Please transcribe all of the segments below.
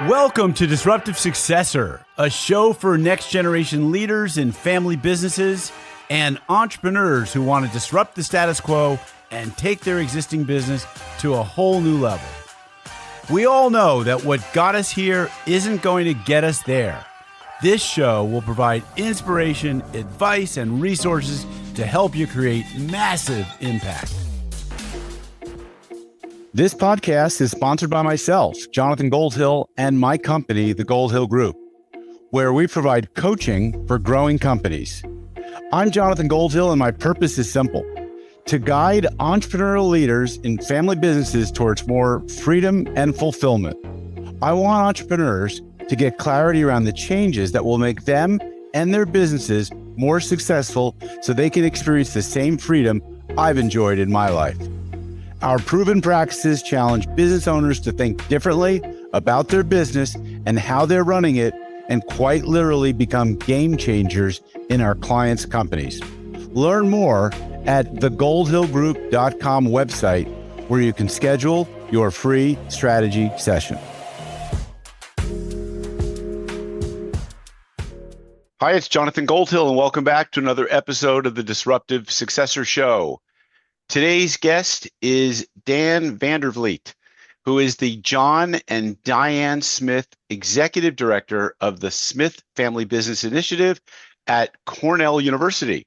Welcome to Disruptive Successor, a show for next generation leaders in family businesses and entrepreneurs who want to disrupt the status quo and take their existing business to a whole new level. We all know that what got us here isn't going to get us there. This show will provide inspiration, advice, and resources to help you create massive impact. This podcast is sponsored by myself, Jonathan Goldhill, and my company, the Goldhill Group, where we provide coaching for growing companies. I'm Jonathan Goldhill, and my purpose is simple: to guide entrepreneurial leaders in family businesses towards more freedom and fulfillment. I want entrepreneurs to get clarity around the changes that will make them and their businesses more successful so they can experience the same freedom I've enjoyed in my life. Our proven practices challenge business owners to think differently about their business and how they're running it, and quite literally become game changers in our clients' companies. Learn more at thegoldhillgroup.com website, where you can schedule your free strategy session. Hi, it's Jonathan Goldhill, and welcome back to another episode of the Disruptive Successor Show. Today's guest is Dan Van Der Vliet, who is the John and Diane Smith Executive Director of the Smith Family Business Initiative at Cornell University.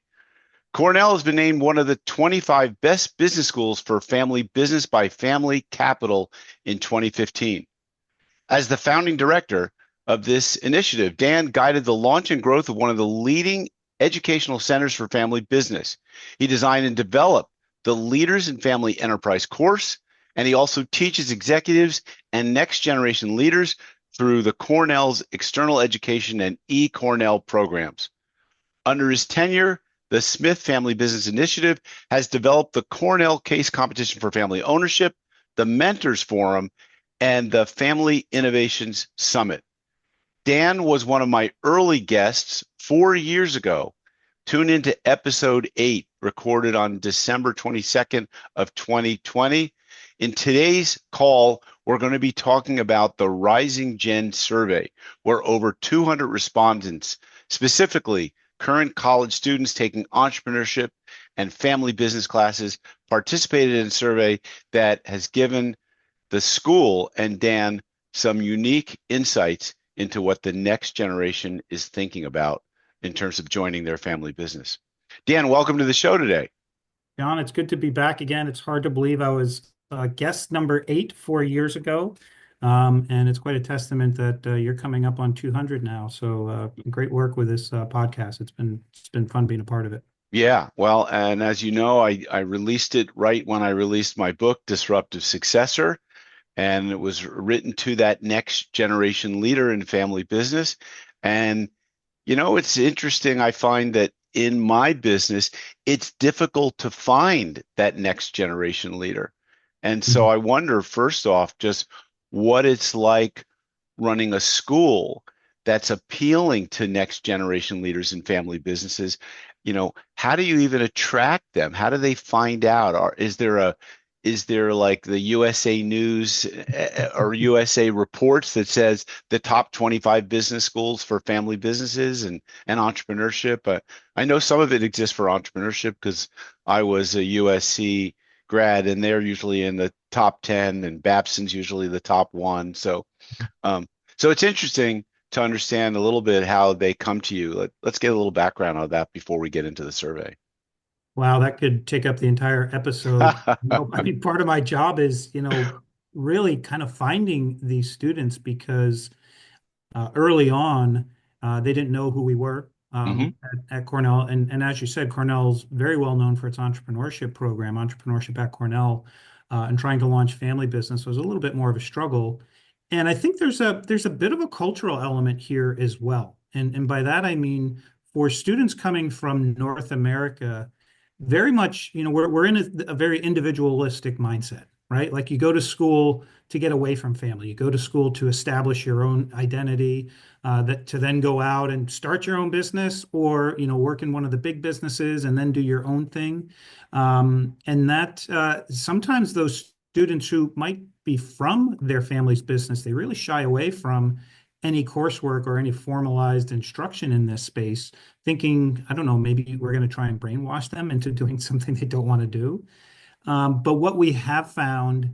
Cornell has been named one of the 25 best business schools for family business by Family Capital in 2015. As the founding director of this initiative, Dan guided the launch and growth of one of the leading educational centers for family business. He designed and developed the Leaders in Family Enterprise course, and he also teaches executives and next generation leaders through the Cornell's External Education and eCornell programs. Under his tenure, the Smith Family Business Initiative has developed the Cornell Case Competition for Family Ownership, the Mentors Forum, and the Family Innovations Summit. Dan was one of my early guests 4 years ago. Tune into episode 8, recorded on December 22nd of 2020. In today's call, we're going to be talking about the Rising Gen survey, where over 200 respondents, specifically current college students taking entrepreneurship and family business classes, participated in a survey that has given the school and Dan some unique insights into what the next generation is thinking about in terms of joining their family business. Dan, welcome to the show today. John, it's good to be back again. It's hard to believe I was guest number 8 4 years ago. And it's quite a testament that you're coming up on 200 now. So great work with this podcast. It's been fun being a part of it. Yeah, well, and as you know, I released it right when I released my book, Disruptive Successor, and it was written to that next generation leader in family business. And you know, it's interesting. I find that in my business, it's difficult to find that next generation leader. And so I wonder, first off, just what it's like running a school that's appealing to next generation leaders in family businesses. You know, how do you even attract them? How do they find out? Or is there like the USA News or USA Reports that says the top 25 business schools for family businesses and entrepreneurship? I know some of it exists for entrepreneurship because I was a USC grad, and they're usually in the top 10, and Babson's usually the top 1. So it's interesting to understand a little bit how they come to you. Let's get a little background on that before we get into the survey. Wow, that could take up the entire episode. I mean, part of my job is, really kind of finding these students because early on, they didn't know who we were at Cornell. And as you said, Cornell's very well known for its entrepreneurship program, Entrepreneurship at Cornell, and trying to launch family business was a little bit more of a struggle. And I think there's a bit of a cultural element here as well. And by that, I mean, for students coming from North America, very much, we're in a very individualistic mindset, right? Like you go to school to get away from family. You go to school to establish your own identity, that to then go out and start your own business or, work in one of the big businesses and then do your own thing. And that sometimes those students who might be from their family's business, they really shy away from any coursework or any formalized instruction in this space, thinking, I don't know, maybe we're going to try and brainwash them into doing something they don't want to do. But what we have found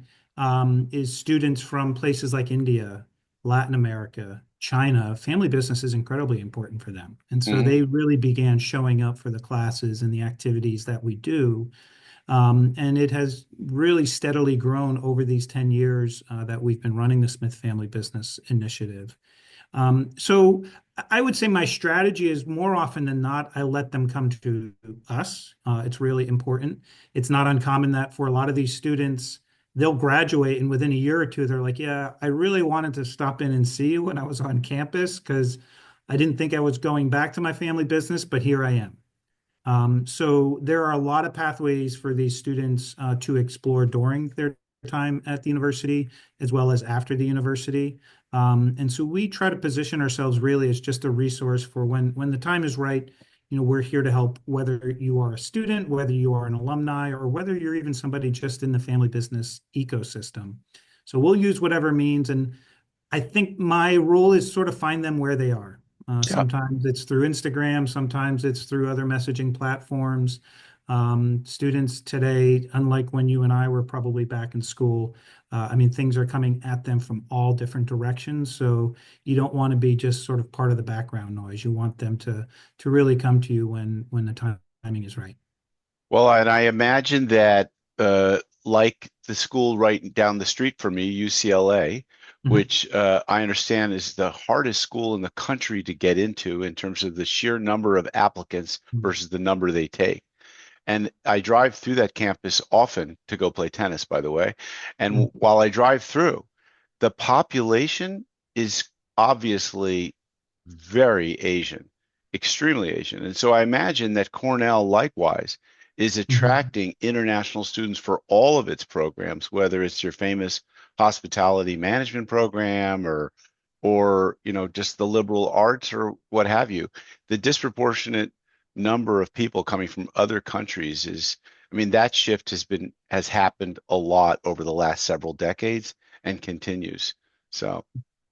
is students from places like India, Latin America, China, family business is incredibly important for them. And so Hmm. they really began showing up for the classes and the activities that we do. And it has really steadily grown over these 10 years that we've been running the Smith Family Business Initiative. So I would say my strategy is more often than not, I let them come to us. It's really important. It's not uncommon that for a lot of these students, they'll graduate and within a year or two, they're like, yeah, I really wanted to stop in and see you when I was on campus because I didn't think I was going back to my family business, but here I am. So there are a lot of pathways for these students to explore during their time at the university as well as after the university. And so we try to position ourselves really as just a resource for when the time is right. We're here to help whether you are a student, whether you are an alumni, or whether you're even somebody just in the family business ecosystem. So we'll use whatever means. And I think my role is sort of find them where they are. Yeah. Sometimes it's through Instagram, sometimes it's through other messaging platforms. Students today, unlike when you and I were probably back in school, I mean, things are coming at them from all different directions. So you don't want to be just sort of part of the background noise. You want them to really come to you when the timing is right. Well, and I imagine that, like the school right down the street from me, UCLA, Mhm. which I understand is the hardest school in the country to get into in terms of the sheer number of applicants versus the number they take. And I drive through that campus often to go play tennis, by the way. And Mhm. while I drive through, the population is obviously very Asian, extremely Asian. And so I imagine that Cornell likewise is Mhm. attracting international students for all of its programs, whether it's your famous hospitality management program or just the liberal arts or what have you. The disproportionate number of people coming from other countries is, I mean, that shift has happened a lot over the last several decades and continues. So,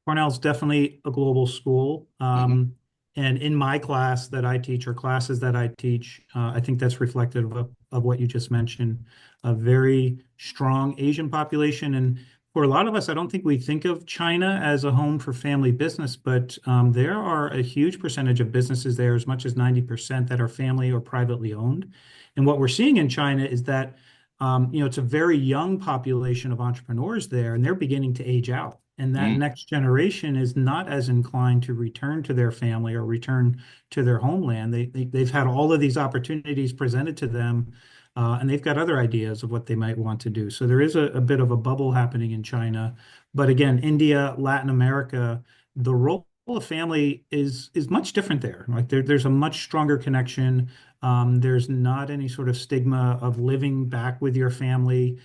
Cornell's definitely a global school. mhm. And in my class that I teach, or classes that I teach, I think that's reflective of what you just mentioned, a very strong Asian population. And for a lot of us, I don't think we think of China as a home for family business, but there are a huge percentage of businesses there, as much as 90%, that are family or privately owned. And what we're seeing in China is that it's a very young population of entrepreneurs there, and they're beginning to age out. And that Mm. next generation is not as inclined to return to their family or return to their homeland. They've had all of these opportunities presented to them, and they've got other ideas of what they might want to do. So there is a bit of a bubble happening in China. But again, India, Latin America, the role of family is much different there. Like there's a much stronger connection. There's not any sort of stigma of living back with your family,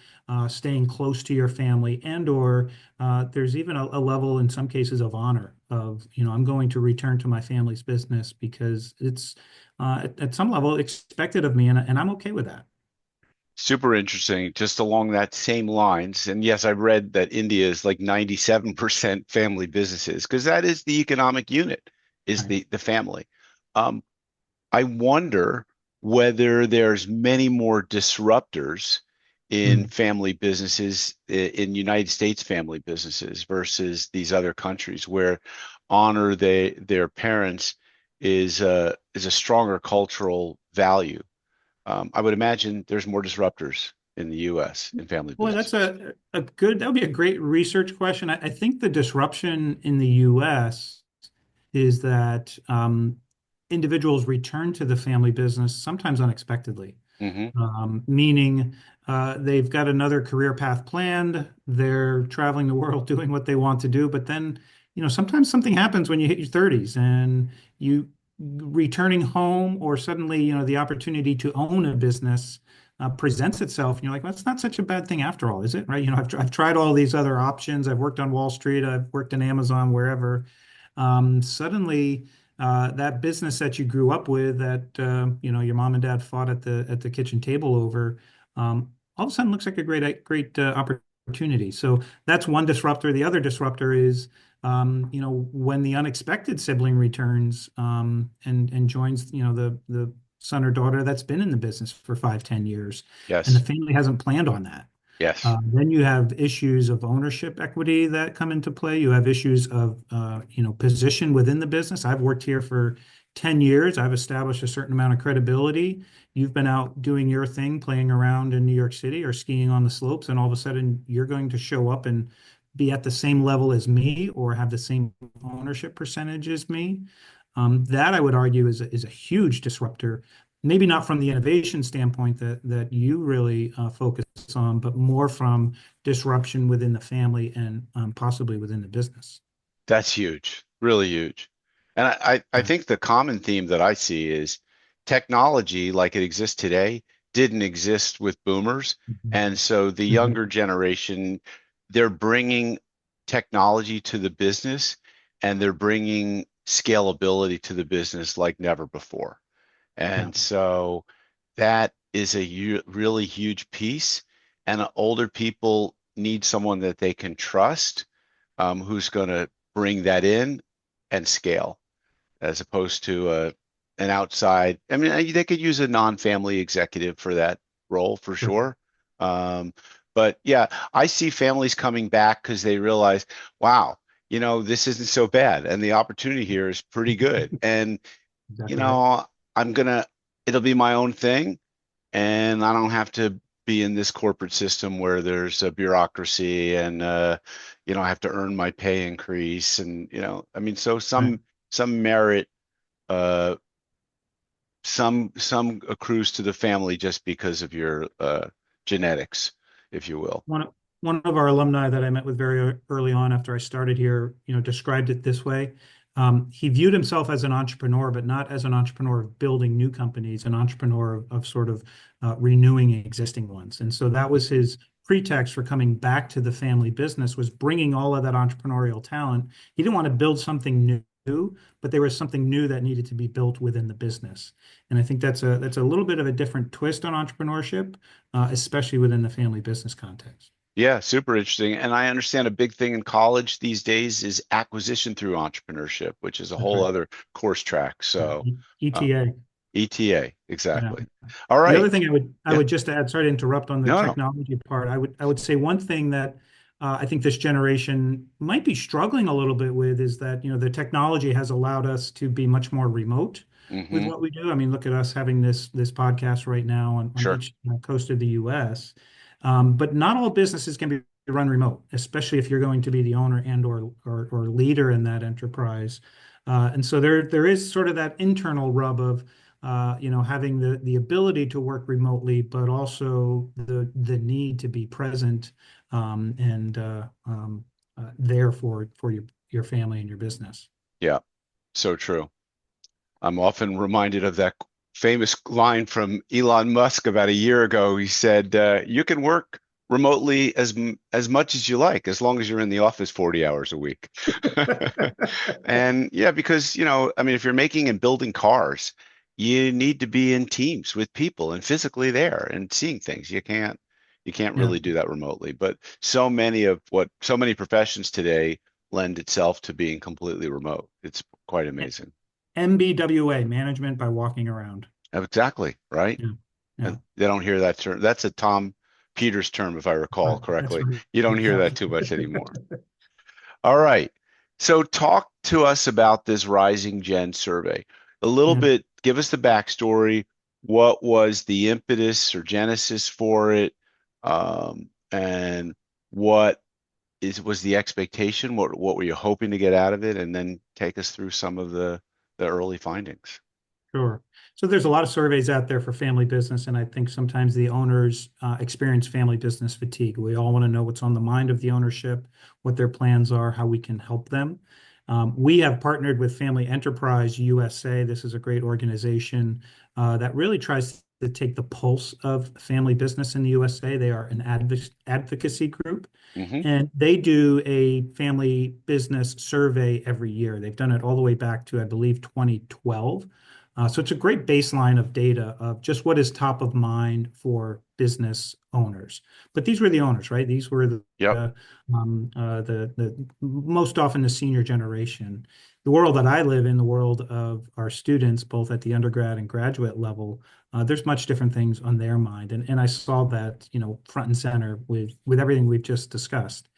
staying close to your family, and or there's even a level in some cases of honor of, I'm going to return to my family's business because it's at some level expected of me, and I'm okay with that. Super interesting, just along that same lines. And yes, I've read that India is like 97% family businesses because that is the economic unit, is Right. the family. Um, I wonder whether there's many more disruptors in Mm. family businesses, in United States family businesses versus these other countries where honor their parents is a stronger cultural value. I would imagine there's more disruptors in the U.S. in family Boy, that's businesses. that would be a great research question. I think the disruption in the US is that individuals return to the family business sometimes unexpectedly. Hmm. Meaning they've got another career path planned. They're traveling the world doing what they want to do, but then, sometimes something happens when you hit your 30s and you returning home, or suddenly, the opportunity to own a business presents itself, and you're like, well, it's not such a bad thing after all, is it? Right? I've tried all these other options. I've worked on Wall Street. I've worked in Amazon, wherever. Suddenly that business that you grew up with, that your mom and dad fought at the kitchen table over, all of a sudden looks like a great opportunity opportunity. So that's one disruptor. The other disruptor is, when the unexpected sibling returns, and joins, the son or daughter that's been in the business for 5, 10 years, and the Yes. family hasn't planned on that. Yes. Then you have issues of ownership equity that come into play. You have issues of, position within the business. I've worked here for 10 years. I've established a certain amount of credibility. You've been out doing your thing, playing around in New York City or skiing on the slopes, and all of a sudden you're going to show up and be at the same level as me or have the same ownership percentage as me. That I would argue is a huge disruptor, maybe not from the innovation standpoint that you really focus on, but more from disruption within the family and possibly within the business. That's huge, really huge. And I Yeah. think the common theme that I see is technology like it exists today didn't exist with boomers. Mhm. And so the Mhm. younger generation, they're bringing technology to the business and they're bringing scalability to the business like never before. Yeah. And so that is a really huge piece. And older people need someone that they can trust, who's going to bring that in and scale, as opposed to an outside. I mean, they could use a non-family executive for that role for Sure. sure. Um, but yeah, I see families coming back because they realize, wow, this isn't so bad, and the opportunity here is pretty good. And you Exactly right. know, I'm gonna, it'll be my own thing, and I don't have to be in this corporate system where there's a bureaucracy and I have to earn my pay increase and I mean, so Right. some merit, uh, some accrues to the family just because of your genetics, if you will. One of our alumni that I met with very early on after I started here, described it this way. He viewed himself as an entrepreneur, but not as an entrepreneur of building new companies, an entrepreneur of sort of renewing existing ones. And so that was his pretext for coming back to the family business, was bringing all of that entrepreneurial talent. He didn't want to build something new, but there was something new that needed to be built within the business. And I think that's a little bit of a different twist on entrepreneurship, especially within the family business context. Yeah, super interesting. And I understand a big thing in college these days is acquisition through entrepreneurship, which is a That's whole right. other course track. Yeah. So, um, ETA. ETA, Yeah. exactly. All The right. other thing I Yeah. would just add, sorry to interrupt on the No, no. technology part. I would say one thing that I think this generation might be struggling a little bit with is that, the technology has allowed us to be much more remote with Hmm. what we do. I mean, look at us having this podcast right now on Sure. each coast of the U.S. But not all businesses can be run remote, especially if you're going to be the owner and or leader in that enterprise. And so there is sort of that internal rub of having the ability to work remotely, but also the need to be present, and there for your family and your business. Yeah. So true. I'm often reminded of that famous line from Elon Musk about a year ago. He said, "You can work remotely as much as you like, as long as you're in the office 40 hours a week." And yeah, because I mean, if you're making and building cars, you need to be in teams with people and physically there and seeing things. You can't Yeah. really do that remotely. But so many professions today lend itself to being completely remote. It's quite amazing. MBWA, management by walking around. Exactly, right? Yeah. Yeah. And they don't hear that term. That's a Tom Peters term, if I recall Right. That's correctly. right. You don't hear Yeah. that too much anymore. All right. So talk to us about this Rising Gen survey. A little Yeah. bit, give us the backstory. What was the impetus or genesis for it? And what was the expectation? What were you hoping to get out of it? And then take us through some of the early findings. Sure. So there's a lot of surveys out there for family business, and I think sometimes the owners experience family business fatigue. We all want to know what's on the mind of the ownership, what their plans are, how we can help them. We have partnered with Family Enterprise USA. This is a great organization that really tries to take the pulse of family business in the USA. They are an advocacy group, Hmm. and they do a family business survey every year. They've done it all the way back to, I believe, 2012. So it's a great baseline of data of just what is top of mind for business owners. But these were the owners, right? These were Yep. the most often the senior generation. The world that I live in, the world of our students, both at the undergrad and graduate level, there's much different things on their mind, and I saw that, front and center with everything we've just discussed.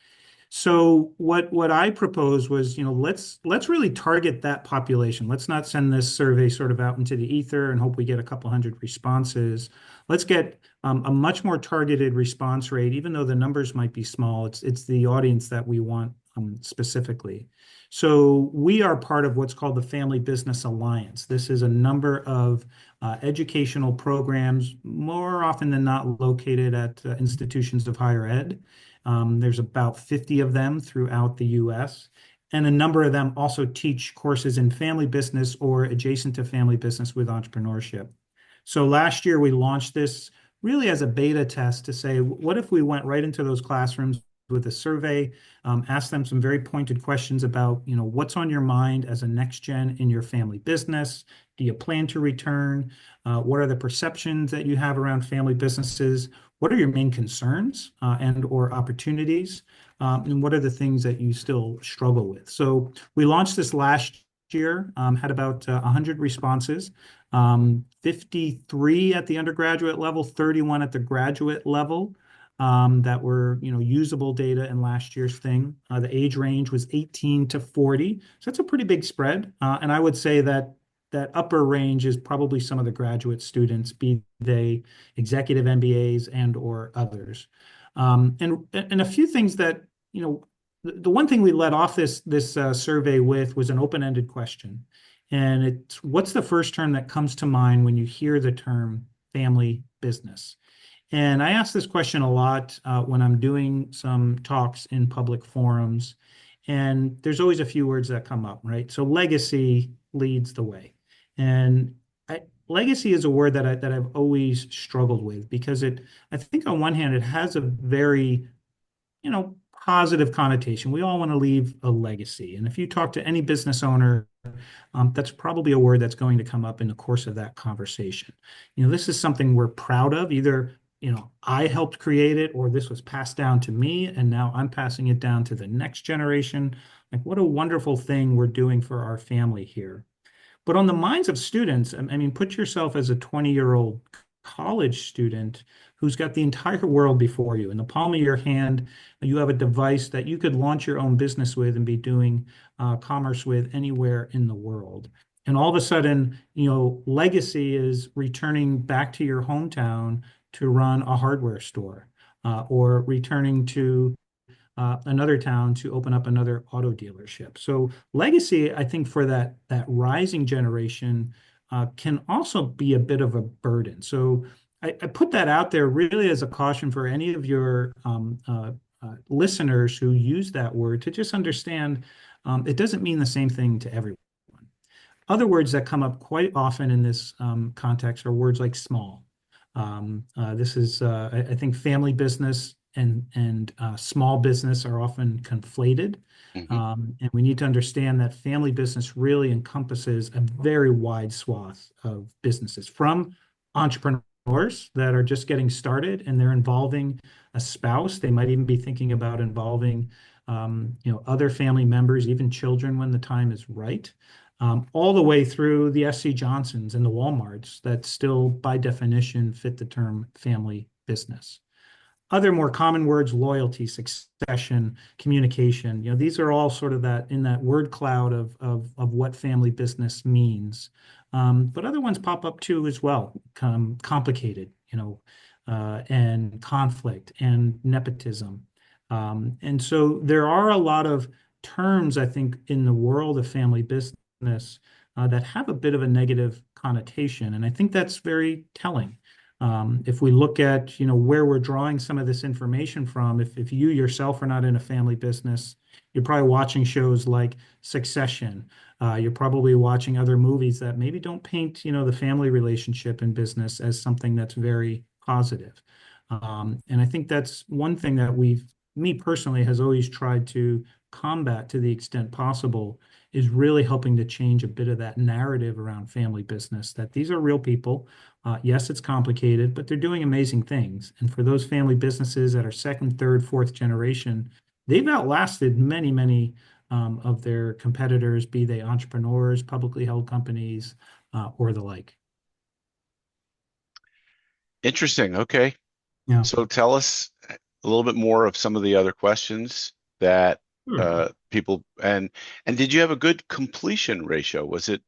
So what I proposed was, let's really target that population. Let's not send this survey sort of out into the ether and hope we get a couple hundred responses. Let's get a much more targeted response rate, even though the numbers might be small. It's the audience that we want specifically. So we are part of what's called the Family Business Alliance. This is a number of educational programs, more often than not located at institutions of higher ed. There's about 50 of them throughout the US, and a number of them also teach courses in family business or adjacent to family business with entrepreneurship. So last year we launched this really as a beta test to say, what if we went right into those classrooms with a survey, asked them some very pointed questions about, what's on your mind as a next gen in your family business? Do you plan to return? What are the perceptions that you have around family businesses? What are your main concerns and or opportunities? And what are the things that you still struggle with? So we launched this last year, had about 100 responses, 53 at the undergraduate level, 31 at the graduate level. That were, usable data in last year's thing. The age range was 18 to 40. So that's a pretty big spread. And I would say that that upper range is probably some of the graduate students, be they executive MBAs and or others. And a few things that, the one thing we led off this survey with was an open-ended question. And it's, what's the first term that comes to mind when you hear the term family business? And I ask this question a lot when I'm doing some talks in public forums, and there's always a few words that come up, right? So legacy leads the way, and legacy is a word that I've always struggled with because I think on one hand it has a very, positive connotation. We all want to leave a legacy, and if you talk to any business owner, that's probably a word that's going to come up in the course of that conversation. This is something we're proud of. Either, I helped create it, or this was passed down to me, and now I'm passing it down to the next generation. Like, what a wonderful thing we're doing for our family here. But on the minds of students, I mean, put yourself as a 20-year-old college student who's got the entire world before you. In the palm of your hand, you have a device that you could launch your own business with and be doing commerce with anywhere in the world. And all of a sudden, legacy is returning back to your hometown to run a hardware store, or returning to another town to open up another auto dealership. So legacy, I think, for that rising generation can also be a bit of a burden. So I put that out there really as a caution for any of your listeners who use that word to just understand it doesn't mean the same thing to everyone. Other words that come up quite often in this context are words like small. This is, I think, family business and small business are often conflated. Mm-hmm. And we need to understand that family business really encompasses a very wide swath of businesses, from entrepreneurs that are just getting started and they're involving a spouse. They might even be thinking about involving, other family members, even children when the time is right. All the way through the SC Johnsons and the Walmarts that still, by definition, fit the term family business. Other more common words: loyalty, succession, communication. These are all sort of that in that word cloud of what family business means. But other ones pop up too as well. Complicated, and conflict and nepotism. And so there are a lot of terms, I think, in the world of family business that have a bit of a negative connotation, and I think that's very telling. If we look at, where we're drawing some of this information from, if you yourself are not in a family business, you're probably watching shows like Succession. You're probably watching other movies that maybe don't paint, the family relationship in business as something that's very positive. And I think that's one thing that me personally, has always tried to combat to the extent possible, is really helping to change a bit of that narrative around family business, that these are real people. Yes, it's complicated, but they're doing amazing things. And for those family businesses that are second, third, fourth generation, they've outlasted many, many of their competitors, be they entrepreneurs, publicly held companies, or the like. Interesting. Okay. Yeah. So tell us a little bit more of some of the other questions that Sure. people and did you have a good completion ratio? Was it,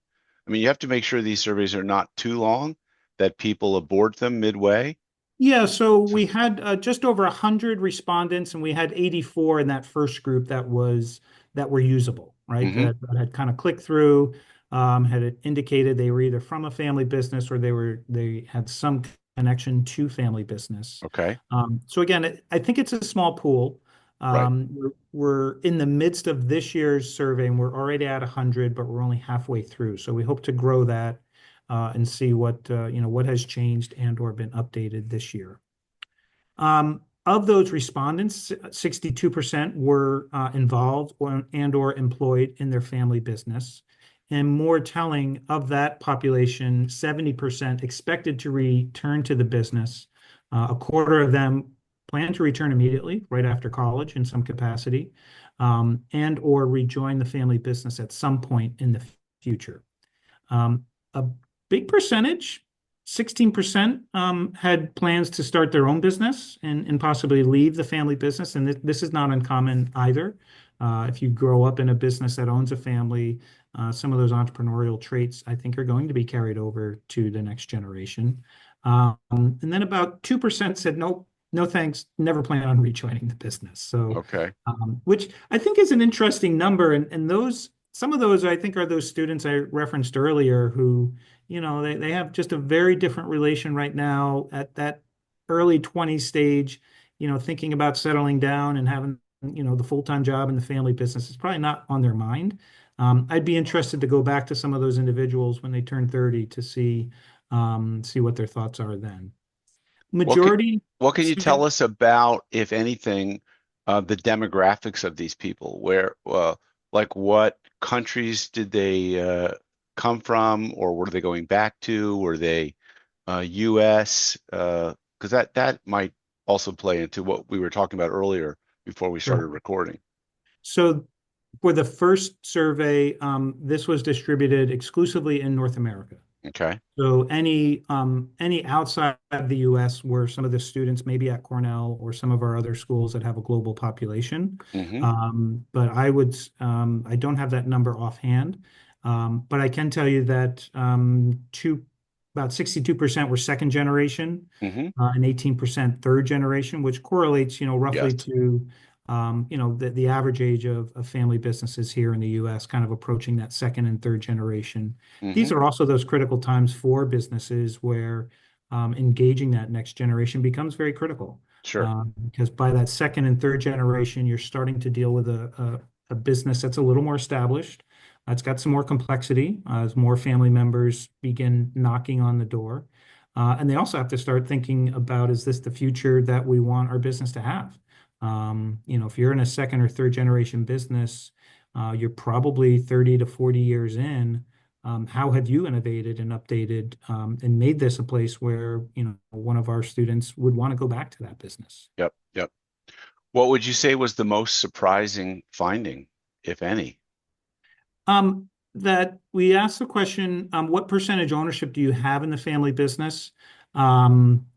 I mean, you have to make sure these surveys are not too long, that people abort them midway. Yeah, so So, we had just over 100 respondents, and we had 84 in that first group that were usable, right? hmm That had kind of clicked through, had it indicated they were either from a family business or they had some connection to family business. Okay. So again, I think it's a small pool. Right. We're in the midst of this year's survey, and we're already at 100, but we're only halfway through. So we hope to grow that and see what has changed and or been updated this year. Of those respondents, 62% were involved or employed in their family business. And more telling, of that population, 70% expected to return to the business. A quarter of them plan to return immediately, right after college in some capacity, and or rejoin the family business at some point in the future. A big percentage, 16%, had plans to start their own business and possibly leave the family business. And this is not uncommon either. If you grow up in a business that owns a family, some of those entrepreneurial traits, I think, are going to be carried over to the next generation. And then about 2% said, nope, no thanks, never plan on rejoining the business. So, Okay. which I think is an interesting number. And some of those, I think, are those students I referenced earlier who, they have just a very different relation right now at that early 20s stage, thinking about settling down and having, the full-time job in the family business is probably not on their mind. I'd be interested to go back to some of those individuals when they turn 30 to see what their thoughts are then. What can, Majority what can you tell said, us about, if anything, the demographics of these people? Where, like, what countries did they come from, or were they going back to? Were they U.S.? Because that might also play into what we were talking about earlier before we started sure. recording. So for the first survey, this was distributed exclusively in North America. Okay. So any outside of the U.S. were some of the students maybe at Cornell or some of our other schools that have a global population. hmm But I don't have that number offhand. But I can tell you that about 62% were second generation hmm and 18% third generation, which correlates, roughly Yes. to the average age of family businesses here in the U.S., kind of approaching that second and third generation. These hmm are also those critical times for businesses where engaging that next generation becomes very critical. Sure. Because by that second and third generation, you're starting to deal with a business that's a little more established. It's got some more complexity as more family members begin knocking on the door. And they also have to start thinking about, is this the future that we want our business to have? If you're in a second or third generation business, you're probably 30 to 40 years in. How have you innovated and updated and made this a place where, one of our students would want to go back to that business? Yep. Yep. What would you say was the most surprising finding, if any? That we asked the question, what percentage ownership do you have in the family business? Um,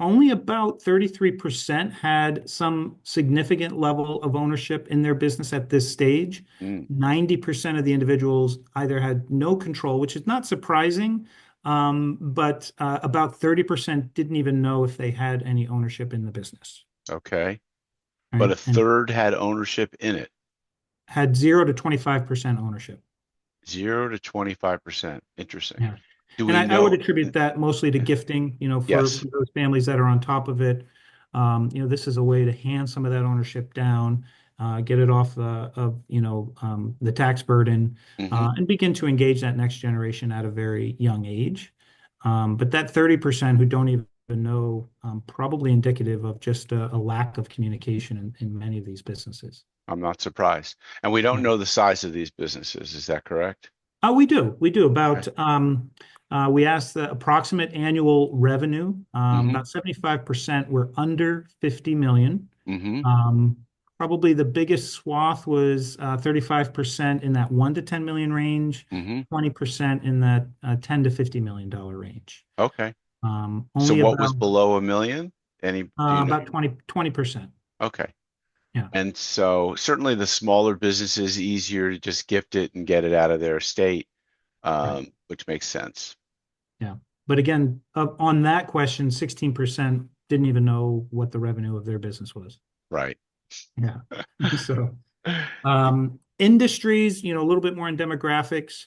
Only about 33% had some significant level of ownership in their business at this stage. Mm, 90% of the individuals either had no control, which is not surprising, but about 30% didn't even know if they had any ownership in the business, okay. But right? a And third had ownership in it. had 0 to 25% ownership. 0 to 25%. Interesting. Yeah. Do And we I would know? attribute that mostly to gifting, for Yes. those families that are on top of it. This is a way to hand some of that ownership down, get it off of, the tax burden, hmm and begin to engage that next generation at a very young age. But that 30% who don't even know, probably indicative of just a lack of communication in many of these businesses. I'm not surprised. And we don't Yeah. know the size of these businesses. Is that correct? Oh, we do. We do Okay. about we asked the approximate annual revenue. Mm-hmm. About 75% were under 50 million. Mm-hmm. Um, Probably the biggest swath was 35% in that 1 to 10 million range, Mm-hmm. 20% in that 10 to 50 million dollar range. Okay. So Only what was below a million? Do you know? about 20%. Okay. Yeah, And so certainly the smaller businesses easier to just gift it and get it out of their estate, right. which makes sense. Yeah. But again, on that question, 16% didn't even know what the revenue of their business was. Right. Yeah. So, industries, a little bit more in demographics.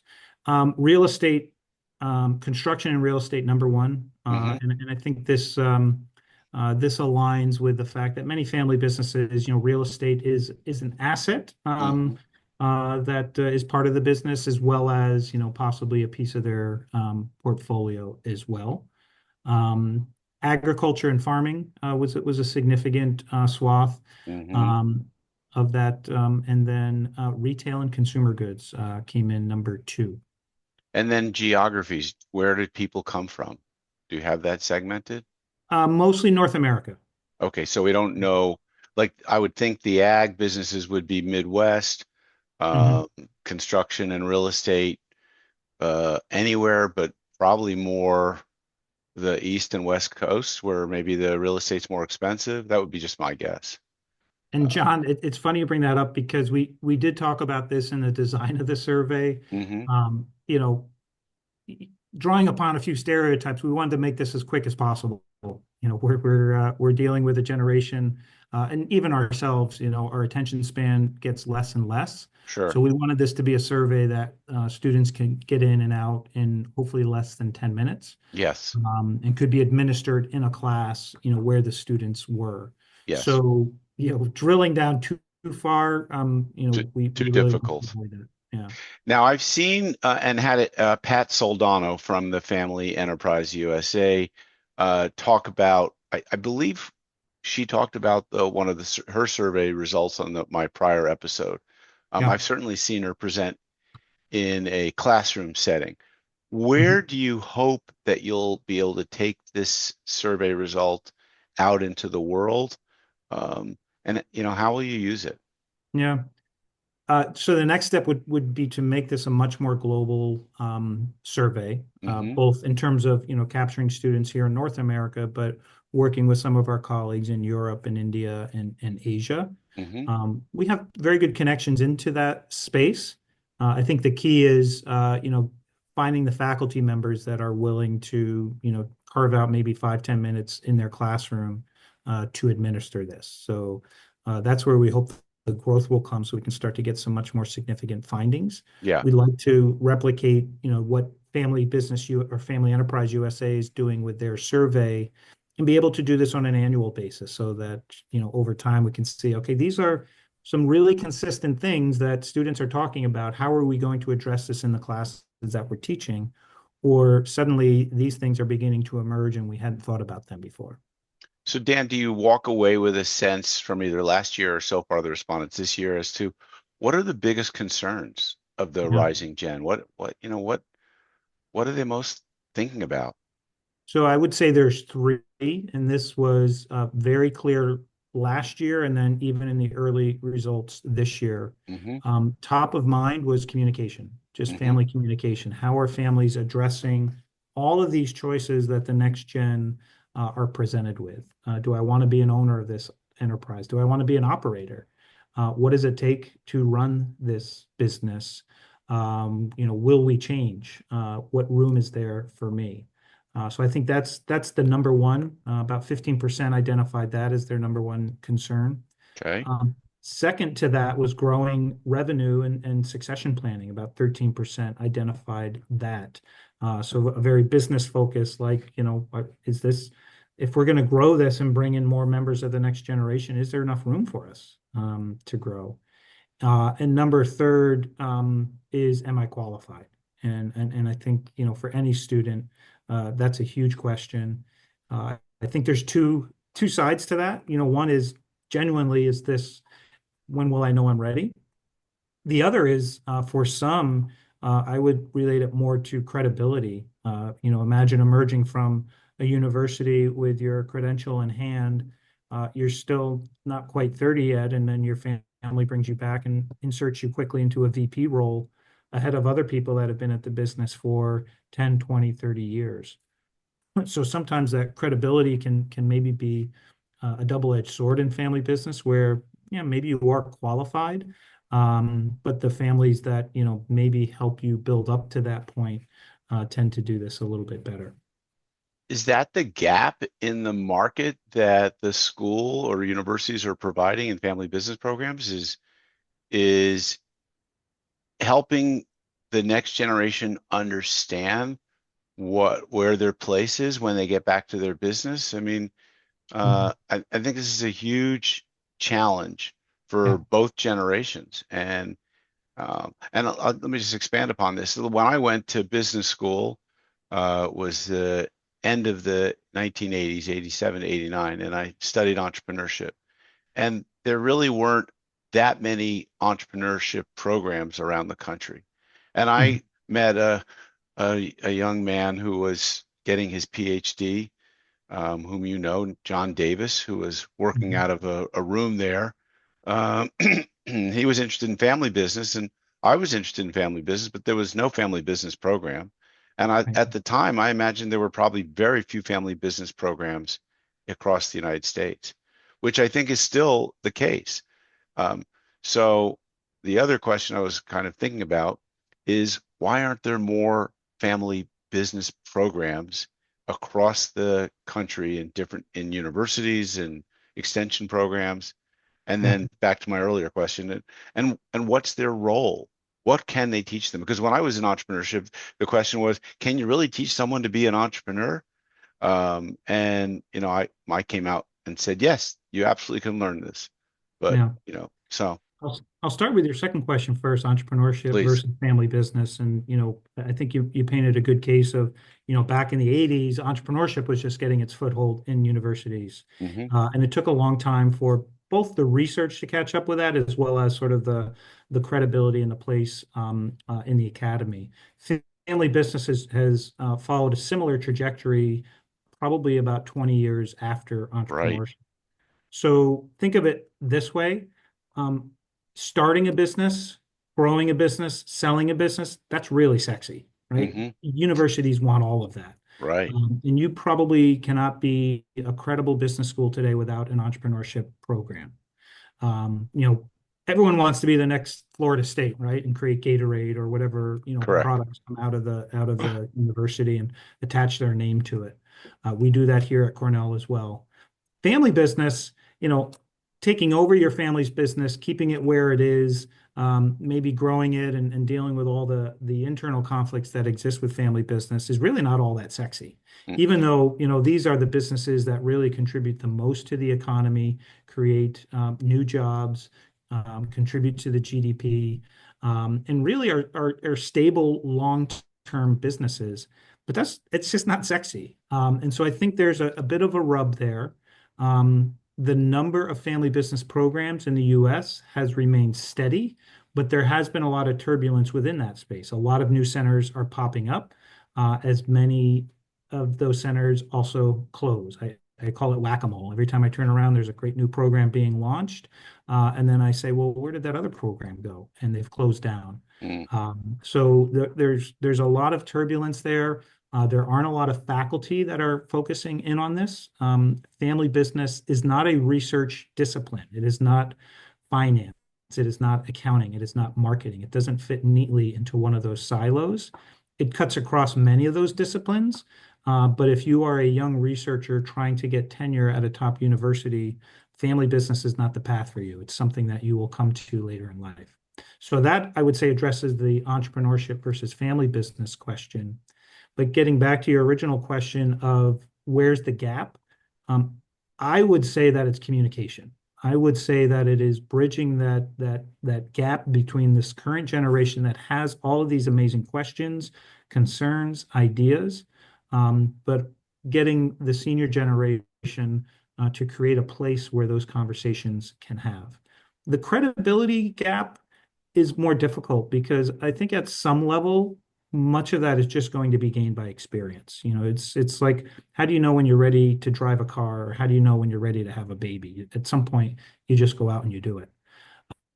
Real estate, construction and real estate, number one. Mm-hmm. And I think this aligns with the fact that many family businesses, real estate is an asset Mm-hmm. that is part of the business as well as, possibly a piece of their portfolio as well. Um, Agriculture and farming was a significant swath Mm-hmm. um, of that, and then retail and consumer goods came in number two. And then geographies, where did people come from? Do you have that segmented? Mostly North America. Okay, so we don't know, like I would think the ag businesses would be Midwest, Mhm. uh, construction and real estate, anywhere, but probably more the East and West Coast where maybe the real estate's more expensive. That would be just my guess. And John, it's funny you bring that up because we did talk about this in the design of the survey. Mm-hmm. Um, you know, Drawing upon a few stereotypes, we wanted to make this as quick as possible. We're dealing with a generation, and even ourselves, our attention span gets less and less. Sure. So we wanted this to be a survey that students can get in and out in hopefully less than 10 minutes, Yes. and could be administered in a class, where the students were. Yes. So, drilling down too far, Too, we too really want to difficult. avoid that. Yeah. Now, I've seen and had it, Pat Soldano from the Family Enterprise USA talk about, I believe she talked about one of her survey results on my prior episode. Yeah. I've certainly seen her present in a classroom setting. Mhm. Where do you hope that you'll be able to take this survey result out into the world? Um, and how will you use it? Yeah. So the next step would be to make this a much more global survey, Mm-hmm. both in terms of capturing students here in North America, but working with some of our colleagues in Europe and India and Asia. Mm-hmm. We have very good connections into that space. I think the key is finding the faculty members that are willing to carve out maybe 5-10 minutes in their classroom to administer this. So that's where we hope the growth will come so we can start to get some much more significant findings. Yeah. We'd like to replicate, what Family Enterprise USA is doing with their survey and be able to do this on an annual basis so that, over time we can see, okay, these are some really consistent things that students are talking about. How are we going to address this in the classes that we're teaching? Or suddenly these things are beginning to emerge and we hadn't thought about them before. So Dan, do you walk away with a sense from either last year or so far the respondents this year as to what are the biggest concerns of the Yeah. rising gen? What are they most thinking about? So I would say there's three, and this was very clear last year, and then even in the early results this year. Mm-hmm. Top of mind was communication, just Mm-hmm. family communication. How are families addressing all of these choices that the next gen are presented with? Do I want to be an owner of this enterprise? Do I want to be an operator? What does it take to run this business? Will we change? What room is there for me? So I think that's the number one. About 15% identified that as their number one concern. Okay. Second to that was growing revenue and succession planning. About 13% identified that. So a very business focus, like, if we're going to grow this and bring in more members of the next generation, is there enough room for us to grow? And number third is, am I qualified? And I think, for any student, that's a huge question. I think there's two sides to that. One is genuinely, is this, when will I know I'm ready? The other is for some, I would relate it more to credibility. Imagine emerging from a university with your credential in hand. You're still not quite 30 yet, and then your family brings you back and inserts you quickly into a VP role ahead of other people that have been at the business for 10, 20, 30 years. So sometimes that credibility can maybe be a double-edged sword in family business where, maybe you are qualified, but the families that, maybe help you build up to that point tend to do this a little bit better. Is that the gap in the market that the school or universities are providing in family business programs is helping the next generation understand where their place is when they get back to their business? I mean, Mhm. I think this is a huge challenge for Yeah. both generations. And let me just expand upon this. When I went to business school, was the end of the 1980s, 87 to 89, and I studied entrepreneurship. And there really weren't that many entrepreneurship programs around the country. And Mhm. I met a young man who was getting his PhD, whom you know, John Davis, who was working Mhm. out of a room there. Um, he was interested in family business, and I was interested in family business, but there was no family business program. And Right. at the time, I imagined there were probably very few family business programs across the United States, which I think is still the case. Um, so the other question I was kind of thinking about is why aren't there more family business programs across the country in universities and extension programs? And Yeah. then back to my earlier question, and what's their role? What can they teach them? Because when I was in entrepreneurship, the question was, can you really teach someone to be an entrepreneur? And I came out and said, yes, you absolutely can learn this. But Yeah. so I'll start with your second question first, entrepreneurship please. versus family business. And, I think you painted a good case of, back in the 80s, entrepreneurship was just getting its foothold in universities. Hmm. And it took a long time for both the research to catch up with that, as well as sort of the credibility and the place in the academy. Family business has followed a similar trajectory, probably about 20 years after Right. entrepreneurship. So think of it this way. Um, Starting a business, growing a business, selling a business, that's really sexy, right? Hmm. Universities want all of that. Right. And you probably cannot be a credible business school today without an entrepreneurship program. Um, you know, Everyone wants to be the next Florida State, right? And create Gatorade or whatever, Correct. products come out of the university and attach their name to it. We do that here at Cornell as well. Family business, you know, taking over your family's business, keeping it where it is, maybe growing it and dealing with all the internal conflicts that exist with family business is really not all that sexy. Mm-mm. Even though, these are the businesses that really contribute the most to the economy, create new jobs, contribute to the GDP, and really are stable long-term businesses. But it's just not sexy. And so I think there's a bit of a rub there. The number of family business programs in the US has remained steady, but there has been a lot of turbulence within that space. A lot of new centers are popping up, as many of those centers also close. I call it whack-a-mole. Every time I turn around, there's a great new program being launched. And then I say, well, where did that other program go? And they've closed down. Mm. So there's a lot of turbulence there. There aren't a lot of faculty that are focusing in on this. Family business is not a research discipline. It is not finance. It is not accounting. It is not marketing. It doesn't fit neatly into one of those silos. It cuts across many of those disciplines. But if you are a young researcher trying to get tenure at a top university, family business is not the path for you. It's something that you will come to later in life. So that, I would say, addresses the entrepreneurship versus family business question. But getting back to your original question of where's the gap, um, I would say that it's communication. I would say that it is bridging that gap between this current generation that has all of these amazing questions, concerns, ideas, but getting the senior generation to create a place where those conversations can have. The credibility gap is more difficult because I think at some level, much of that is just going to be gained by experience. It's like, how do you know when you're ready to drive a car, or how do you know when you're ready to have a baby? At some point, you just go out and you do it.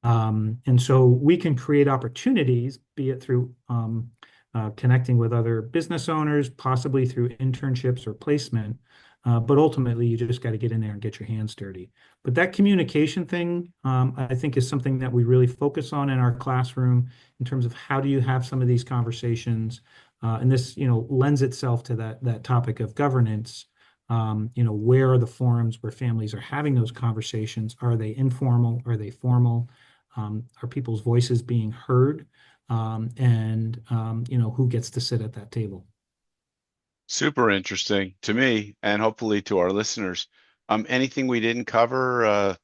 And so we can create opportunities, be it through connecting with other business owners, possibly through internships or placement. But ultimately, you just got to get in there and get your hands dirty. But that communication thing, I think, is something that we really focus on in our classroom in terms of how do you have some of these conversations. And this, lends itself to that topic of governance. Where are the forums where families are having those conversations? Are they informal? Are they formal? Are people's voices being heard? And who gets to sit at that table? Super interesting to me and hopefully to our listeners. Anything we didn't cover,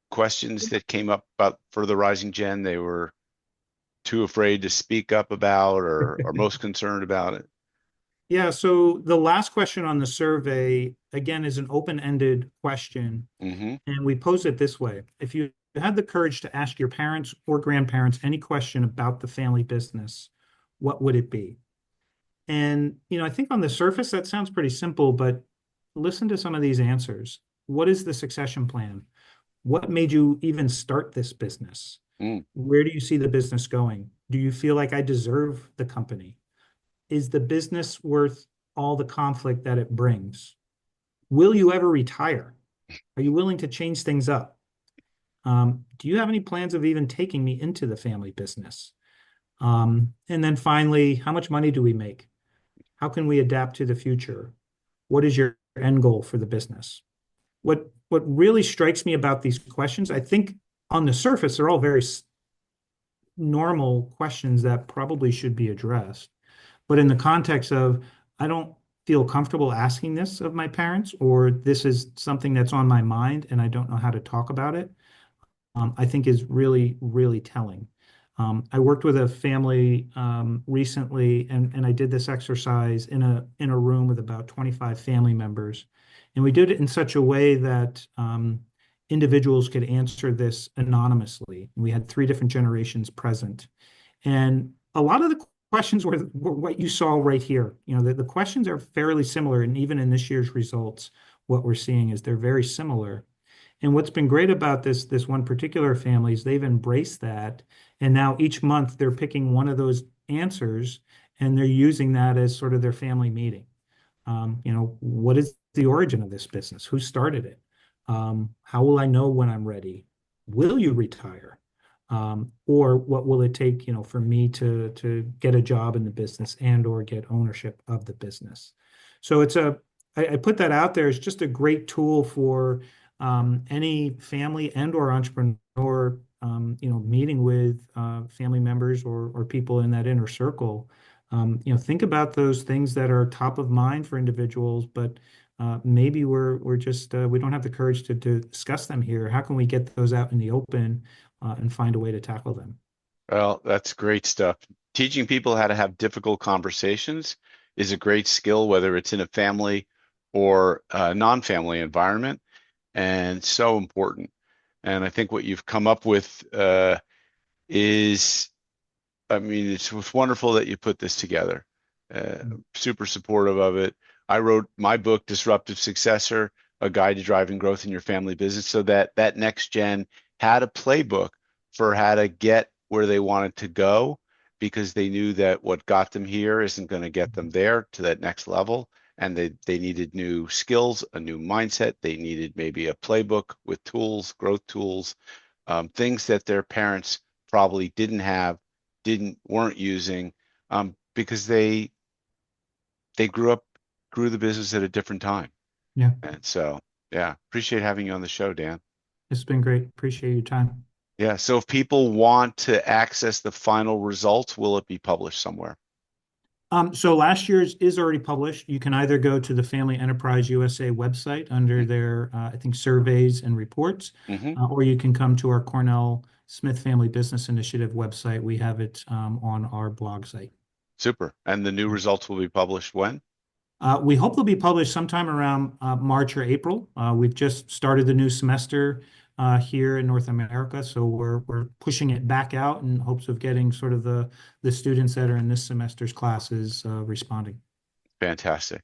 questions that came up about for the rising gen they were too afraid to speak up about or are most concerned about it? Yeah, so the last question on the survey, again, is an open-ended question. Mm-hmm. And we pose it this way. If you had the courage to ask your parents or grandparents any question about the family business, what would it be? And, I think on the surface, that sounds pretty simple, but listen to some of these answers. What is the succession plan? What made you even start this business? Mm. Where do you see the business going? Do you feel like I deserve the company? Is the business worth all the conflict that it brings? Will you ever retire? Are you willing to change things up? Do you have any plans of even taking me into the family business? And then finally, how much money do we make? How can we adapt to the future? What is your end goal for the business? What really strikes me about these questions, I think on the surface, they're all very normal questions that probably should be addressed. But in the context of, I don't feel comfortable asking this of my parents, or this is something that's on my mind and I don't know how to talk about it, I think is really, really telling. I worked with a family recently, and I did this exercise in a room with about 25 family members, and we did it in such a way that individuals could answer this anonymously. We had 3 different generations present, and a lot of the questions were what you saw right here. The questions are fairly similar, and even in this year's results, what we're seeing is they're very similar. And what's been great about this one particular family is they've embraced that. And now each month they're picking one of those answers and they're using that as sort of their family meeting. What is the origin of this business? Who started it? How will I know when I'm ready? Will you retire? Or what will it take, for me to get a job in the business and or get ownership of the business? So I put that out there as just a great tool for any family and or entrepreneur, meeting with family members or people in that inner circle. Think about those things that are top of mind for individuals, but maybe we're just we don't have the courage to discuss them here. How can we get those out in the open and find a way to tackle them? Well, that's great stuff. Teaching people how to have difficult conversations is a great skill, whether it's in a family or a non-family environment, and so important. And I think what you've come up with is, I mean, it's wonderful that you put this together. Super supportive of it. I wrote my book, Disruptive Successor, A Guide to Driving Growth in Your Family Business, so that that next gen had a playbook for how to get where they wanted to go, because they knew that what got them here isn't going to get them there to that next level. And they needed new skills, a new mindset. They needed maybe a playbook with tools, growth tools, things that their parents probably didn't have, weren't using, because they grew the business at a different time. Yeah, And so, yeah, appreciate having you on the show, Dan. it's been great. Appreciate your time. Yeah, so if people want to access the final results, will it be published somewhere? So last year's is already published. You can either go to the Family Enterprise USA website under their, I think, surveys and reports, Mm-hmm. or you can come to our Cornell Smith Family Business Initiative website. We have it on our blog site. Super. And the new results will be published when? We hope they'll be published sometime around March or April. We've just started the new semester here in North America, so we're pushing it back out in hopes of getting sort of the students that are in this semester's classes responding. Fantastic.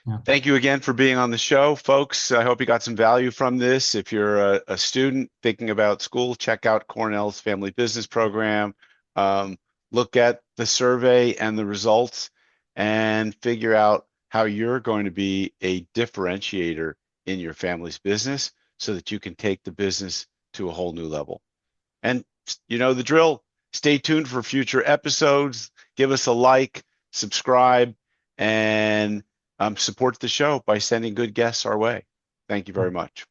Yeah. Thank you again for being on the show, folks. I hope you got some value from this. If you're a student thinking about school, check out Cornell's Family Business Program. Look at the survey and the results and figure out how you're going to be a differentiator in your family's business so that you can take the business to a whole new level. And you know the drill. Stay tuned for future episodes. Give us a like, subscribe, and support the show by sending good guests our way. Thank you very much.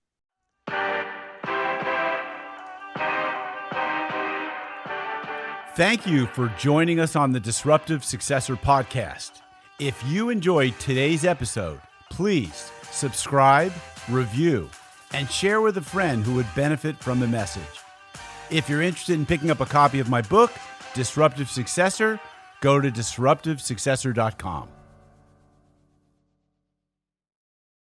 Thank you for joining us on the Disruptive Successor podcast. If you enjoyed today's episode, please subscribe, review, and share with a friend who would benefit from the message. If you're interested in picking up a copy of my book, Disruptive Successor, go to disruptivesuccessor.com.